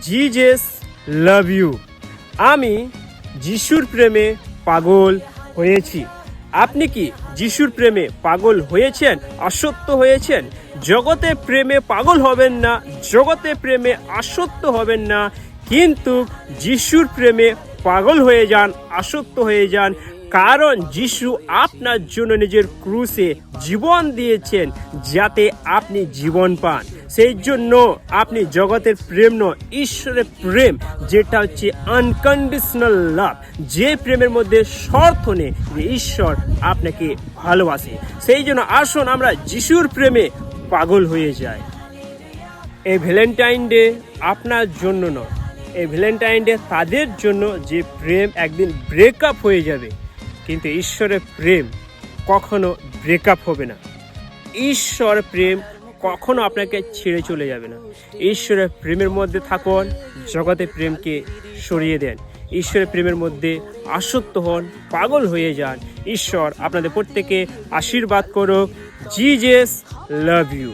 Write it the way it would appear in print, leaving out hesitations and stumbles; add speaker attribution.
Speaker 1: Jesus love you. আমি যিশুর প্রেমে পাগল হয়েছি। আপনি কি যিশুর প্রেমে পাগল হয়েছেন, আসক্ত হয়েছেন? জগতে প্রেমে পাগল হবেন না, জগতে প্রেমে আসক্ত হবেন না, কিন্তু যিশুর প্রেমে পাগল হয়ে যান, আসক্ত হয়ে যান। কারণ যিশু আপনার জন্য নিজের ক্রুশে জীবন দিয়েছেন যাতে আপনি জীবন পান। সেই জন্য আপনি জগতের প্রেম নয়, ঈশ্বরের প্রেম, যেটা হচ্ছে আনকন্ডিশনাল লাভ, যে প্রেমের মধ্যে শর্ত নেই, যে ঈশ্বর আপনাকে ভালোবাসে। সেই জন্য আসুন আমরা যিশুর প্রেমে পাগল হয়ে যাই। এই ভ্যালেন্টাইন ডে আপনার জন্য নয়, এই ভ্যালেন্টাইন ডে তাদের জন্য যে প্রেম একদিন ব্রেকআপ হয়ে যাবে, কিন্তু ঈশ্বরের প্রেম কখনো ব্রেকআপ হবে না। ঈশ্বর প্রেম কখনো আপনাকে ছেড়ে চলে যাবে না। ঈশ্বরের প্রেমের মধ্যে থাকুন, জগতের প্রেমকে সরিয়ে দেন। ঈশ্বরের প্রেমের মধ্যে আসক্ত হন, পাগল হয়ে যান। ঈশ্বর আপনাদের প্রত্যেকে আশীর্বাদ করুক। Jesus love you.